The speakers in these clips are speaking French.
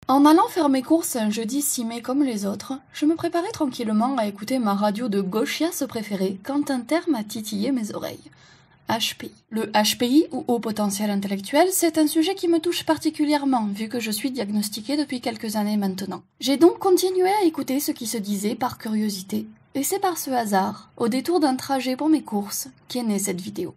En allant faire mes courses un jeudi 6 mai comme les autres, je me préparais tranquillement à écouter ma radio de gauchias préférée quand un terme a titillé mes oreilles. HPI. Le HPI, ou haut potentiel intellectuel, c'est un sujet qui me touche particulièrement, vu que je suis diagnostiquée depuis quelques années maintenant. J'ai donc continué à écouter ce qui se disait par curiosité, et c'est par ce hasard, au détour d'un trajet pour mes courses, qu'est née cette vidéo.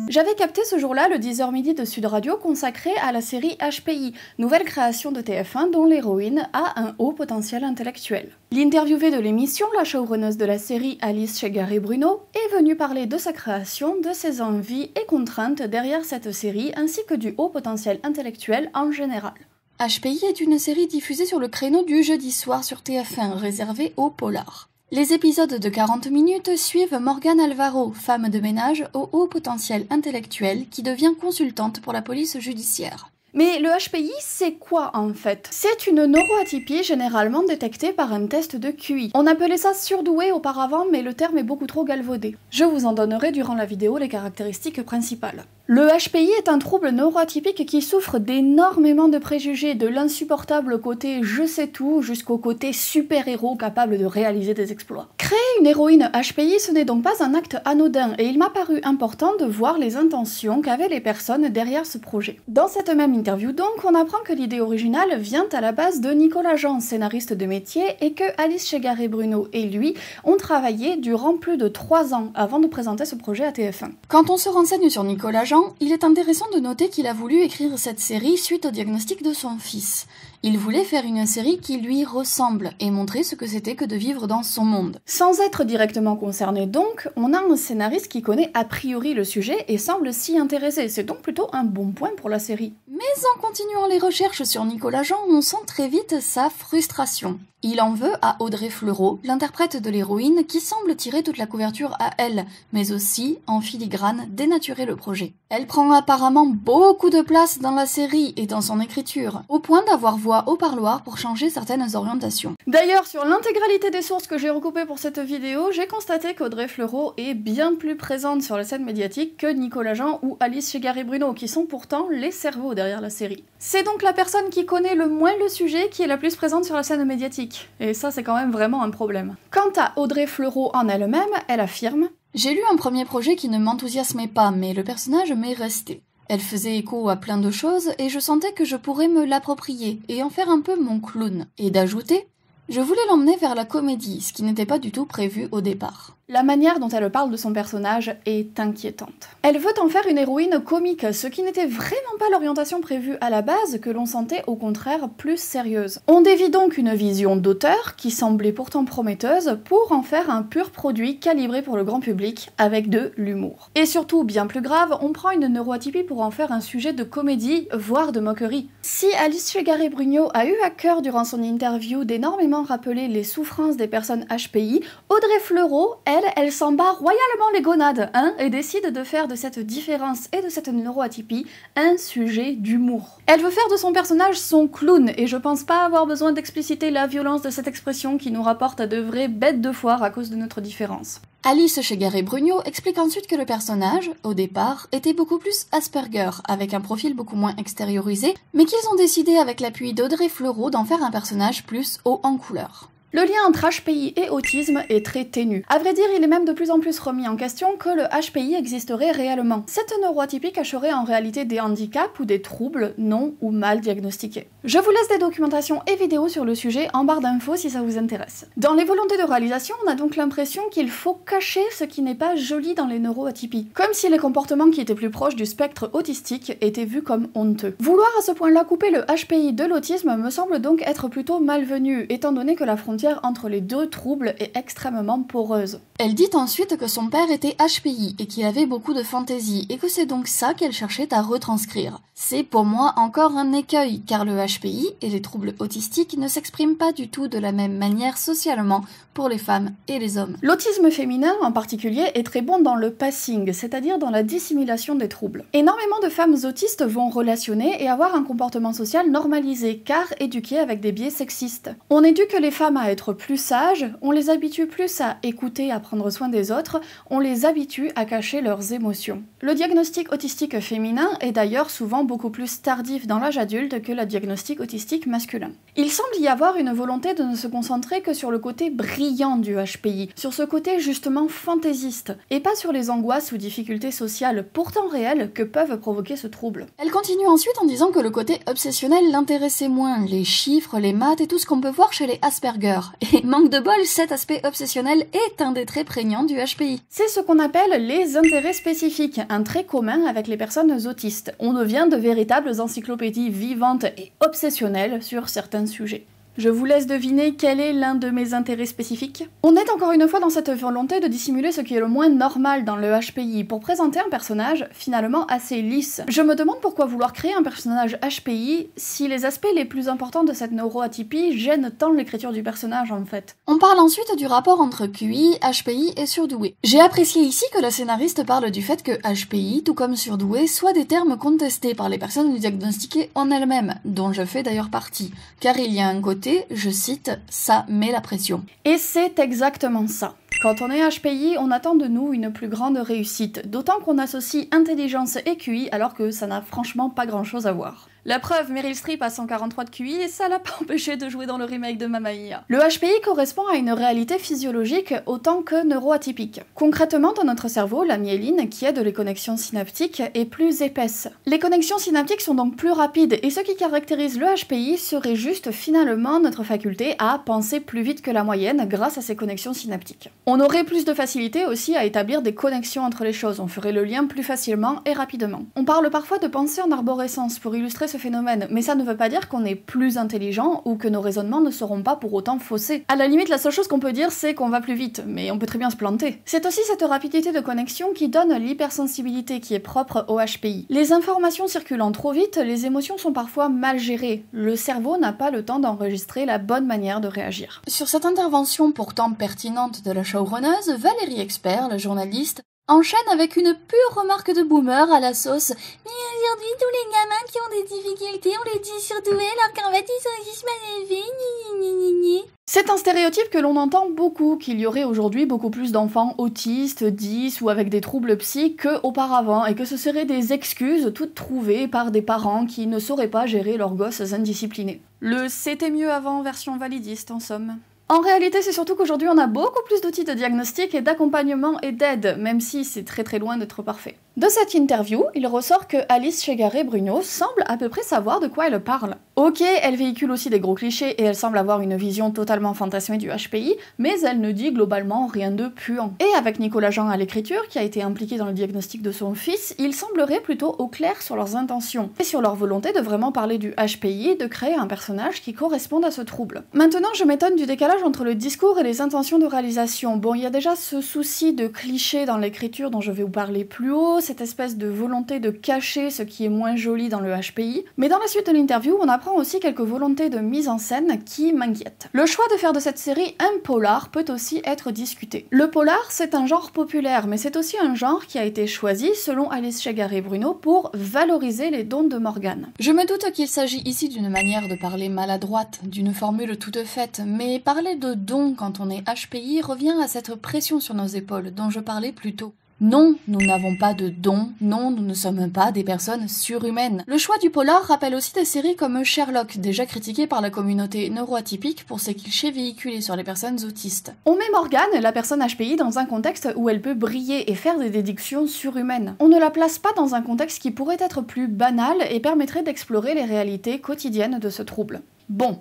J'avais capté ce jour-là le 10h midi de Sud Radio consacré à la série HPI, nouvelle création de TF1 dont l'héroïne a un haut potentiel intellectuel. L'interviewée de l'émission, la showrunneuse de la série Alice Chegarry-Bruno, est venue parler de sa création, de ses envies et contraintes derrière cette série ainsi que du haut potentiel intellectuel en général. HPI est une série diffusée sur le créneau du jeudi soir sur TF1, réservée aux polars. Les épisodes de 40 minutes suivent Morgane Alvaro, femme de ménage au haut potentiel intellectuel qui devient consultante pour la police judiciaire. Mais le HPI, c'est quoi en fait? C'est une neuroatypie généralement détectée par un test de QI. On appelait ça surdoué auparavant, mais le terme est beaucoup trop galvaudé. Je vous en donnerai durant la vidéo les caractéristiques principales. Le HPI est un trouble neuroatypique qui souffre d'énormément de préjugés, de l'insupportable côté je sais tout jusqu'au côté super-héros capable de réaliser des exploits. Créer une héroïne HPI, ce n'est donc pas un acte anodin, et il m'a paru important de voir les intentions qu'avaient les personnes derrière ce projet. Dans cette même interview donc, on apprend que l'idée originale vient à la base de Nicolas Jean, scénariste de métier, et que Alice Chegarry-Bruno et lui ont travaillé durant plus de 3 ans avant de présenter ce projet à TF1. Quand on se renseigne sur Nicolas Jean, il est intéressant de noter qu'il a voulu écrire cette série suite au diagnostic de son fils. Il voulait faire une série qui lui ressemble et montrer ce que c'était que de vivre dans son monde. Sans être directement concerné donc, on a un scénariste qui connaît a priori le sujet et semble s'y intéresser. C'est donc plutôt un bon point pour la série. Mais en continuant les recherches sur Nicolas Jean, on sent très vite sa frustration. Il en veut à Audrey Fleurot, l'interprète de l'héroïne, qui semble tirer toute la couverture à elle, mais aussi, en filigrane, dénaturer le projet. Elle prend apparemment beaucoup de place dans la série et dans son écriture, au point d'avoir voix au parloir pour changer certaines orientations. D'ailleurs, sur l'intégralité des sources que j'ai recoupées pour cette vidéo, j'ai constaté qu'Audrey Fleurot est bien plus présente sur la scène médiatique que Nicolas Jean ou Alice Chegarry-Bruno, qui sont pourtant les cerveaux derrière la série. C'est donc la personne qui connaît le moins le sujet qui est la plus présente sur la scène médiatique. Et ça, c'est quand même vraiment un problème. Quant à Audrey Fleurot en elle-même, elle affirme « J'ai lu un premier projet qui ne m'enthousiasmait pas, mais le personnage m'est resté. Elle faisait écho à plein de choses et je sentais que je pourrais me l'approprier et en faire un peu mon clown. » Et d'ajouter « Je voulais l'emmener vers la comédie, ce qui n'était pas du tout prévu au départ. » La manière dont elle parle de son personnage est inquiétante. Elle veut en faire une héroïne comique, ce qui n'était vraiment pas l'orientation prévue à la base, que l'on sentait au contraire plus sérieuse. On dévie donc une vision d'auteur, qui semblait pourtant prometteuse, pour en faire un pur produit calibré pour le grand public, avec de l'humour. Et surtout, bien plus grave, on prend une neuroatypie pour en faire un sujet de comédie, voire de moquerie. Si Alice Chegarry-Bruno a eu à cœur durant son interview d'énormément rappeler les souffrances des personnes HPI, Audrey Fleurot, elle s'en bat royalement les gonades, et décide de faire de cette différence et de cette neuroatypie un sujet d'humour. Elle veut faire de son personnage son clown, et je pense pas avoir besoin d'expliciter la violence de cette expression qui nous rapporte à de vraies bêtes de foire à cause de notre différence. Alice Chegarry-Bruno explique ensuite que le personnage, au départ, était beaucoup plus Asperger, avec un profil beaucoup moins extériorisé, mais qu'ils ont décidé avec l'appui d'Audrey Fleurot d'en faire un personnage plus haut en couleur. Le lien entre HPI et autisme est très ténu. À vrai dire, il est même de plus en plus remis en question que le HPI existerait réellement. Cette neuroatypie cacherait en réalité des handicaps ou des troubles non ou mal diagnostiqués. Je vous laisse des documentations et vidéos sur le sujet en barre d'infos si ça vous intéresse. Dans les volontés de réalisation, on a donc l'impression qu'il faut cacher ce qui n'est pas joli dans les neuroatypies, comme si les comportements qui étaient plus proches du spectre autistique étaient vus comme honteux. Vouloir à ce point-là couper le HPI de l'autisme me semble donc être plutôt malvenu, étant donné que la frontière entre les deux troubles est extrêmement poreuse. Elle dit ensuite que son père était HPI et qu'il avait beaucoup de fantaisie et que c'est donc ça qu'elle cherchait à retranscrire. C'est pour moi encore un écueil, car le HPI et les troubles autistiques ne s'expriment pas du tout de la même manière socialement pour les femmes et les hommes. L'autisme féminin en particulier est très bon dans le passing, c'est-à-dire dans la dissimulation des troubles. Énormément de femmes autistes vont relationner et avoir un comportement social normalisé, car éduquées avec des biais sexistes. On éduque les femmes à à être plus sages, on les habitue plus à écouter, à prendre soin des autres, on les habitue à cacher leurs émotions. Le diagnostic autistique féminin est d'ailleurs souvent beaucoup plus tardif dans l'âge adulte que le diagnostic autistique masculin. Il semble y avoir une volonté de ne se concentrer que sur le côté brillant du HPI, sur ce côté justement fantaisiste, et pas sur les angoisses ou difficultés sociales pourtant réelles que peuvent provoquer ce trouble. Elle continue ensuite en disant que le côté obsessionnel l'intéressait moins, les chiffres, les maths et tout ce qu'on peut voir chez les Asperger. Et manque de bol, cet aspect obsessionnel est un des traits prégnants du HPI. C'est ce qu'on appelle les intérêts spécifiques, un trait commun avec les personnes autistes. On devient de véritables encyclopédies vivantes et obsessionnelles sur certains sujets. Je vous laisse deviner quel est l'un de mes intérêts spécifiques. On est encore une fois dans cette volonté de dissimuler ce qui est le moins normal dans le HPI pour présenter un personnage finalement assez lisse. Je me demande pourquoi vouloir créer un personnage HPI si les aspects les plus importants de cette neuroatypie gênent tant l'écriture du personnage en fait. On parle ensuite du rapport entre QI, HPI et surdoué. J'ai apprécié ici que la scénariste parle du fait que HPI, tout comme surdoué, soient des termes contestés par les personnes diagnostiquées en elles-mêmes, dont je fais d'ailleurs partie, car il y a un côté, je cite, ça met la pression. Et c'est exactement ça. Quand on est HPI, on attend de nous une plus grande réussite, d'autant qu'on associe intelligence et QI alors que ça n'a franchement pas grand chose à voir. La preuve, Meryl Streep a 143 de QI et ça l'a pas empêché de jouer dans le remake de Mamma Mia. Le HPI correspond à une réalité physiologique autant que neuroatypique. Concrètement, dans notre cerveau, la myéline, qui aide les connexions synaptiques, est plus épaisse. Les connexions synaptiques sont donc plus rapides et ce qui caractérise le HPI serait juste finalement notre faculté à penser plus vite que la moyenne grâce à ces connexions synaptiques. On aurait plus de facilité aussi à établir des connexions entre les choses, on ferait le lien plus facilement et rapidement. On parle parfois de pensée en arborescence pour illustrer ce phénomène, mais ça ne veut pas dire qu'on est plus intelligent ou que nos raisonnements ne seront pas pour autant faussés. À la limite, la seule chose qu'on peut dire, c'est qu'on va plus vite, mais on peut très bien se planter. C'est aussi cette rapidité de connexion qui donne l'hypersensibilité qui est propre au HPI. Les informations circulant trop vite, les émotions sont parfois mal gérées. Le cerveau n'a pas le temps d'enregistrer la bonne manière de réagir. Sur cette intervention pourtant pertinente de la showrunneuse, Valérie Expert, la journaliste, enchaîne avec une pure remarque de boomer à la sauce. Mais aujourd'hui, tous les gamins qui ont des difficultés, on les dit surdoués alors qu'en fait ils sont juste mal élevés. C'est un stéréotype que l'on entend beaucoup, qu'il y aurait aujourd'hui beaucoup plus d'enfants autistes, 10 ou avec des troubles psy qu'auparavant, et que ce seraient des excuses toutes trouvées par des parents qui ne sauraient pas gérer leurs gosses indisciplinés. Le « c'était mieux avant » version validiste en somme. En réalité, c'est surtout qu'aujourd'hui on a beaucoup plus d'outils de diagnostic et d'accompagnement et d'aide, même si c'est très loin d'être parfait. De cette interview, il ressort que Alice Chegarret-Bruno semble à peu près savoir de quoi elle parle. Ok, elle véhicule aussi des gros clichés et elle semble avoir une vision totalement fantasmée du HPI, mais elle ne dit globalement rien de puant. Et avec Nicolas Jean à l'écriture, qui a été impliqué dans le diagnostic de son fils, il semblerait plutôt au clair sur leurs intentions, et sur leur volonté de vraiment parler du HPI et de créer un personnage qui corresponde à ce trouble. Maintenant, je m'étonne du décalage entre le discours et les intentions de réalisation. Bon, il y a déjà ce souci de cliché dans l'écriture dont je vais vous parler plus haut, cette espèce de volonté de cacher ce qui est moins joli dans le HPI, mais dans la suite de l'interview, on apprend aussi quelques volontés de mise en scène qui m'inquiètent. Le choix de faire de cette série un polar peut aussi être discuté. Le polar, c'est un genre populaire, mais c'est aussi un genre qui a été choisi, selon Alice Chegarret-Bruno, pour valoriser les dons de Morgane. Je me doute qu'il s'agit ici d'une manière de parler maladroite, d'une formule toute faite, mais parler de dons quand on est HPI revient à cette pression sur nos épaules dont je parlais plus tôt. Non, nous n'avons pas de dons, non, nous ne sommes pas des personnes surhumaines. Le choix du polar rappelle aussi des séries comme Sherlock, déjà critiquées par la communauté neuroatypique pour ses clichés véhiculés sur les personnes autistes. On met Morgane, la personne HPI, dans un contexte où elle peut briller et faire des déductions surhumaines. On ne la place pas dans un contexte qui pourrait être plus banal et permettrait d'explorer les réalités quotidiennes de ce trouble. Bon.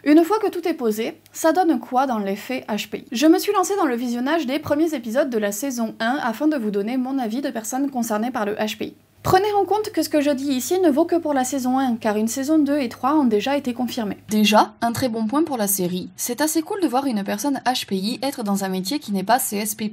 Une fois que tout est posé, ça donne quoi dans l'effet HPI? Je me suis lancée dans le visionnage des premiers épisodes de la saison 1 afin de vous donner mon avis de personnes concernées par le HPI. Prenez en compte que ce que je dis ici ne vaut que pour la saison 1, car une saison 2 et 3 ont déjà été confirmées. Déjà, un très bon point pour la série. C'est assez cool de voir une personne HPI être dans un métier qui n'est pas CSP+.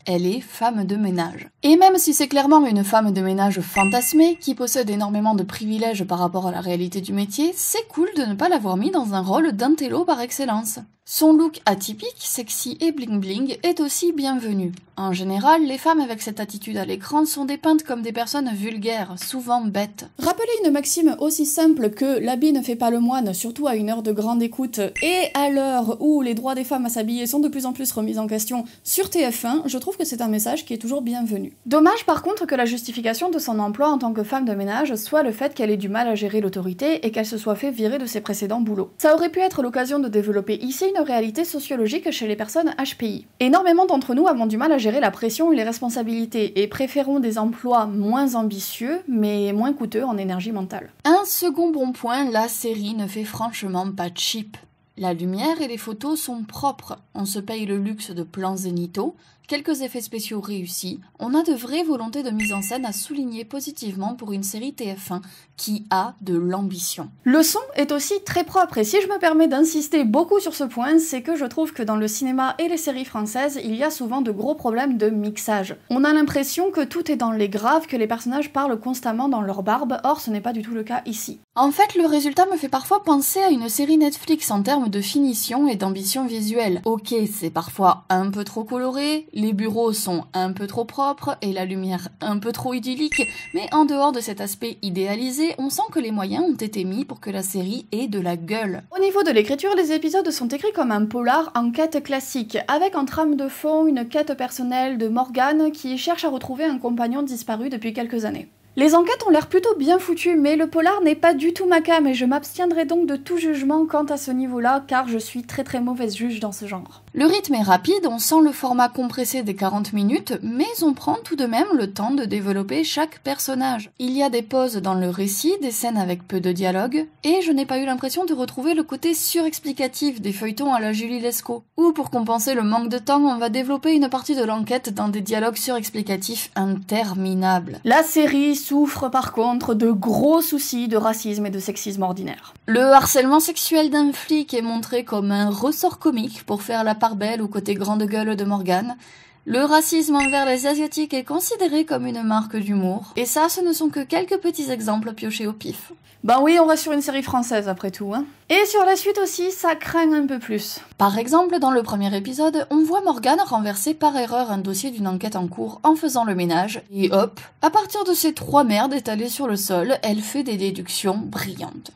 Elle est femme de ménage. Et même si c'est clairement une femme de ménage fantasmée, qui possède énormément de privilèges par rapport à la réalité du métier, c'est cool de ne pas l'avoir mis dans un rôle d'intello par excellence. Son look atypique, sexy et bling-bling est aussi bienvenu. En général, les femmes avec cette attitude à l'écran sont dépeintes comme des personnes vulgaires, souvent bêtes. Rappeler une maxime aussi simple que l'habit ne fait pas le moine, surtout à une heure de grande écoute, et à l'heure où les droits des femmes à s'habiller sont de plus en plus remis en question sur TF1, je trouve que c'est un message qui est toujours bienvenu. Dommage par contre que la justification de son emploi en tant que femme de ménage soit le fait qu'elle ait du mal à gérer l'autorité et qu'elle se soit fait virer de ses précédents boulots. Ça aurait pu être l'occasion de développer ici une réalité sociologique chez les personnes HPI. Énormément d'entre nous avons du mal à gérer la pression et les responsabilités et préférons des emplois moins ambitieux mais moins coûteux en énergie mentale. Un second bon point, la série ne fait franchement pas cheap. La lumière et les photos sont propres, on se paye le luxe de plans zénithaux, quelques effets spéciaux réussis, on a de vraies volontés de mise en scène à souligner positivement pour une série TF1 qui a de l'ambition. Le son est aussi très propre et si je me permets d'insister beaucoup sur ce point, c'est que je trouve que dans le cinéma et les séries françaises, il y a souvent de gros problèmes de mixage. On a l'impression que tout est dans les graves, que les personnages parlent constamment dans leur barbe, or ce n'est pas du tout le cas ici. En fait, le résultat me fait parfois penser à une série Netflix en termes de finition et d'ambition visuelle. Ok, c'est parfois un peu trop coloré, les bureaux sont un peu trop propres et la lumière un peu trop idyllique, mais en dehors de cet aspect idéalisé, on sent que les moyens ont été mis pour que la série ait de la gueule. Au niveau de l'écriture, les épisodes sont écrits comme un polar en quête classique, avec en trame de fond une quête personnelle de Morgane qui cherche à retrouver un compagnon disparu depuis quelques années. Les enquêtes ont l'air plutôt bien foutues, mais le polar n'est pas du tout ma came et je m'abstiendrai donc de tout jugement quant à ce niveau-là, car je suis très mauvaise juge dans ce genre. Le rythme est rapide, on sent le format compressé des 40 minutes, mais on prend tout de même le temps de développer chaque personnage. Il y a des pauses dans le récit, des scènes avec peu de dialogue, et je n'ai pas eu l'impression de retrouver le côté surexplicatif des feuilletons à la Julie Lescaut. Ou pour compenser le manque de temps, on va développer une partie de l'enquête dans des dialogues surexplicatifs interminables. La série souffre par contre de gros soucis de racisme et de sexisme ordinaire. Le harcèlement sexuel d'un flic est montré comme un ressort comique pour faire la part belle au côté grande gueule de Morgane. Le racisme envers les Asiatiques est considéré comme une marque d'humour. Et ça, ce ne sont que quelques petits exemples piochés au pif. Ben oui, on reste sur une série française après tout, hein. Et sur la suite aussi, ça craint un peu plus. Par exemple, dans le premier épisode, on voit Morgane renverser par erreur un dossier d'une enquête en cours en faisant le ménage. Et hop, à partir de ces 3 merdes étalées sur le sol, elle fait des déductions brillantes.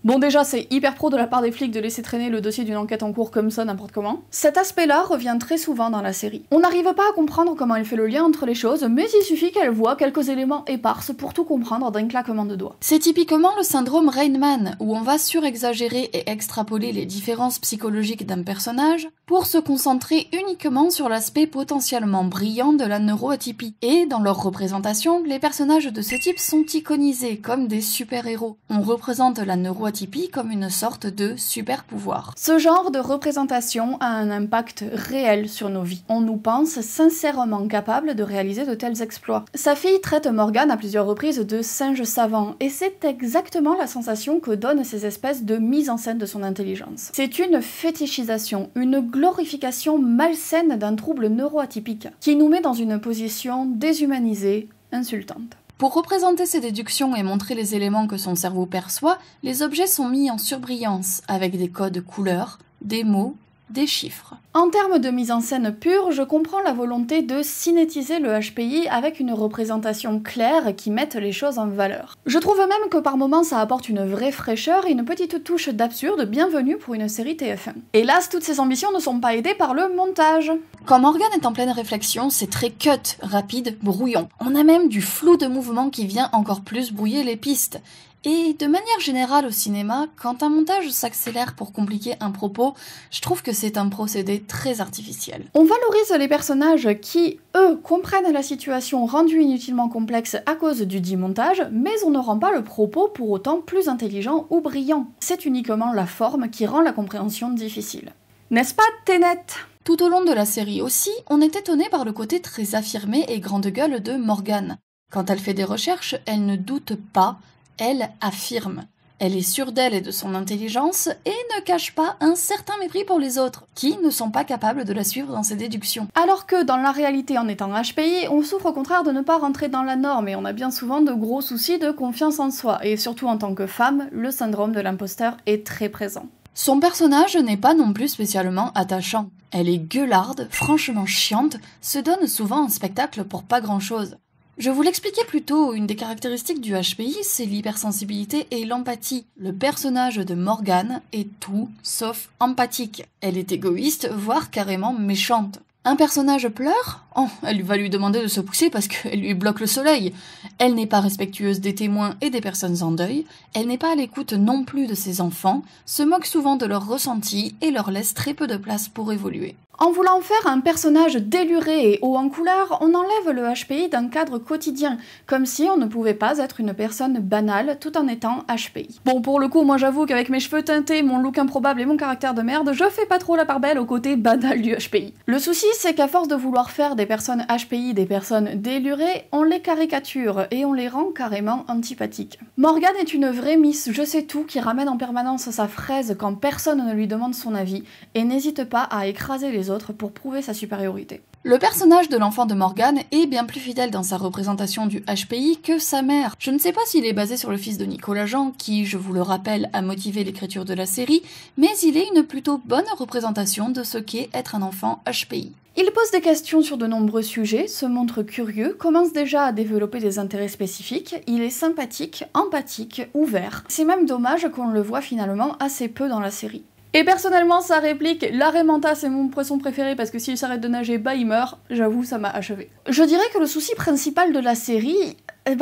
Bon déjà, c'est hyper pro de la part des flics de laisser traîner le dossier d'une enquête en cours comme ça n'importe comment. Cet aspect-là revient très souvent dans la série. On n'arrive pas à comprendre comment elle fait le lien entre les choses, mais il suffit qu'elle voit quelques éléments éparses pour tout comprendre d'un claquement de doigts. C'est typiquement le syndrome Rain-Man, où on va surexagérer et extrapoler les différences psychologiques d'un personnage pour se concentrer uniquement sur l'aspect potentiellement brillant de la neuroatypie. Et dans leur représentation, les personnages de ce type sont iconisés comme des super-héros. On représente la neuroatypie comme une sorte de super pouvoir. Ce genre de représentation a un impact réel sur nos vies. On nous pense sincèrement capable de réaliser de tels exploits. Sa fille traite Morgane à plusieurs reprises de singe savant, et c'est exactement la sensation que donnent ces espèces de mise en scène de son intelligence. C'est une fétichisation, une glorification malsaine d'un trouble neuroatypique, qui nous met dans une position déshumanisée, insultante. Pour représenter ces déductions et montrer les éléments que son cerveau perçoit, les objets sont mis en surbrillance, avec des codes couleurs, des mots, des chiffres. En termes de mise en scène pure, je comprends la volonté de cinétiser le HPI avec une représentation claire qui mette les choses en valeur. Je trouve même que par moments ça apporte une vraie fraîcheur et une petite touche d'absurde bienvenue pour une série TF1. Hélas, toutes ces ambitions ne sont pas aidées par le montage. Quand Morgane est en pleine réflexion, c'est très cut, rapide, brouillon. On a même du flou de mouvement qui vient encore plus brouiller les pistes. Et de manière générale au cinéma, quand un montage s'accélère pour compliquer un propos, je trouve que c'est un procédé très artificiel. On valorise les personnages qui, eux, comprennent la situation rendue inutilement complexe à cause du dit montage, mais on ne rend pas le propos pour autant plus intelligent ou brillant. C'est uniquement la forme qui rend la compréhension difficile. N'est-ce pas, Tenet ? Tout au long de la série aussi, on est étonné par le côté très affirmé et grande gueule de Morgane. Quand elle fait des recherches, elle ne doute pas, elle affirme. Elle est sûre d'elle et de son intelligence et ne cache pas un certain mépris pour les autres, qui ne sont pas capables de la suivre dans ses déductions. Alors que dans la réalité, en étant HPI, on souffre au contraire de ne pas rentrer dans la norme et on a bien souvent de gros soucis de confiance en soi. Et surtout en tant que femme, le syndrome de l'imposteur est très présent. Son personnage n'est pas non plus spécialement attachant. Elle est gueularde, franchement chiante, se donne souvent en spectacle pour pas grand-chose. Je vous l'expliquais plus tôt, une des caractéristiques du HPI, c'est l'hypersensibilité et l'empathie. Le personnage de Morgane est tout sauf empathique. Elle est égoïste, voire carrément méchante. Un personnage pleure? Oh, elle va lui demander de se pousser parce qu'elle lui bloque le soleil. Elle n'est pas respectueuse des témoins et des personnes en deuil. Elle n'est pas à l'écoute non plus de ses enfants, se moque souvent de leurs ressentis et leur laisse très peu de place pour évoluer. En voulant faire un personnage déluré et haut en couleur, on enlève le HPI d'un cadre quotidien, comme si on ne pouvait pas être une personne banale tout en étant HPI. Bon, pour le coup, moi j'avoue qu'avec mes cheveux teintés, mon look improbable et mon caractère de merde, je fais pas trop la part belle au côté banal du HPI. Le souci, c'est qu'à force de vouloir faire des personnes HPI des personnes délurées, on les caricature et on les rend carrément antipathiques. Morgane est une vraie Miss Je sais tout qui ramène en permanence sa fraise quand personne ne lui demande son avis et n'hésite pas à écraser les autres pour prouver sa supériorité. Le personnage de l'enfant de Morgane est bien plus fidèle dans sa représentation du HPI que sa mère. Je ne sais pas s'il est basé sur le fils de Nicolas Jean, qui, je vous le rappelle, a motivé l'écriture de la série, mais il est une plutôt bonne représentation de ce qu'est être un enfant HPI. Il pose des questions sur de nombreux sujets, se montre curieux, commence déjà à développer des intérêts spécifiques, il est sympathique, empathique, ouvert. C'est même dommage qu'on le voit finalement assez peu dans la série. Et personnellement, sa réplique « L'arrêt manta, c'est mon poisson préféré parce que s'il s'arrête de nager, bah il meurt », j'avoue, ça m'a achevé. Je dirais que le souci principal de la série,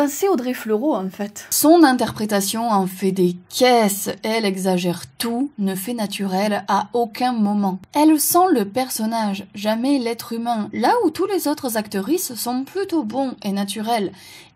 c'est Audrey Fleurot en fait. Son interprétation en fait des caisses, elle exagère tout, ne fait naturel à aucun moment. Elle sent le personnage, jamais l'être humain, là où tous les autres actrices sont plutôt bons et naturels.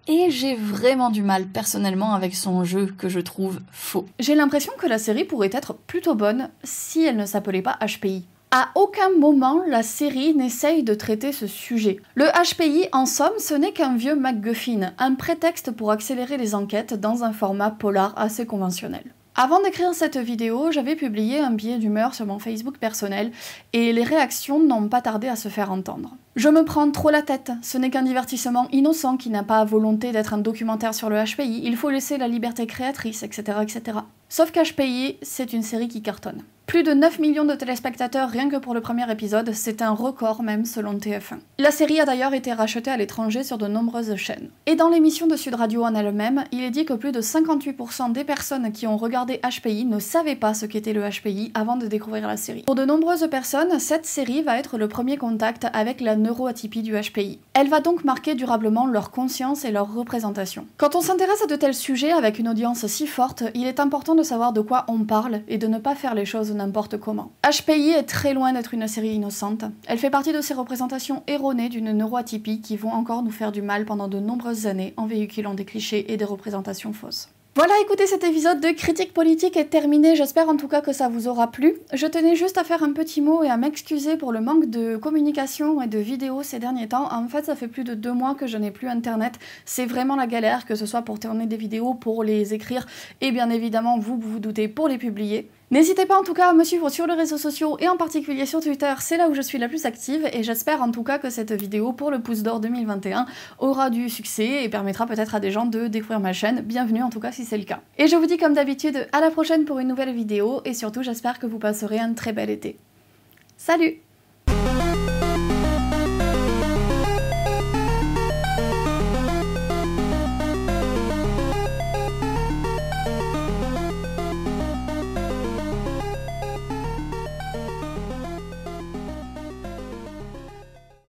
Et j'ai vraiment du mal personnellement avec son jeu que je trouve faux. J'ai l'impression que la série pourrait être plutôt bonne si elle ne s'appelait pas HPI. À aucun moment, la série n'essaye de traiter ce sujet. Le HPI, en somme, ce n'est qu'un vieux MacGuffin, un prétexte pour accélérer les enquêtes dans un format polar assez conventionnel. Avant d'écrire cette vidéo, j'avais publié un billet d'humeur sur mon Facebook personnel et les réactions n'ont pas tardé à se faire entendre. Je me prends trop la tête, ce n'est qu'un divertissement innocent qui n'a pas volonté d'être un documentaire sur le HPI, il faut laisser la liberté créatrice, etc. etc. Sauf qu'HPI, c'est une série qui cartonne. Plus de 9 millions de téléspectateurs rien que pour le premier épisode, c'est un record même selon TF1. La série a d'ailleurs été rachetée à l'étranger sur de nombreuses chaînes. Et dans l'émission de Sud Radio en elle-même, il est dit que plus de 58% des personnes qui ont regardé HPI ne savaient pas ce qu'était le HPI avant de découvrir la série. Pour de nombreuses personnes, cette série va être le premier contact avec la neuroatypie du HPI. Elle va donc marquer durablement leur conscience et leur représentation. Quand on s'intéresse à de tels sujets avec une audience si forte, il est important de savoir de quoi on parle et de ne pas faire les choses n'importe comment. HPI est très loin d'être une série innocente. Elle fait partie de ces représentations erronées d'une neuroatypie qui vont encore nous faire du mal pendant de nombreuses années en véhiculant des clichés et des représentations fausses. Voilà, écoutez, cet épisode de Critique Politique est terminé, j'espère en tout cas que ça vous aura plu. Je tenais juste à faire un petit mot et à m'excuser pour le manque de communication et de vidéos ces derniers temps. En fait, ça fait plus de 2 mois que je n'ai plus internet, c'est vraiment la galère, que ce soit pour tourner des vidéos, pour les écrire, et bien évidemment, vous vous doutez, pour les publier. N'hésitez pas en tout cas à me suivre sur les réseaux sociaux et en particulier sur Twitter, c'est là où je suis la plus active et j'espère en tout cas que cette vidéo pour le pouce d'or 2021 aura du succès et permettra peut-être à des gens de découvrir ma chaîne. Bienvenue en tout cas si c'est le cas. Et je vous dis comme d'habitude à la prochaine pour une nouvelle vidéo et surtout j'espère que vous passerez un très bel été. Salut!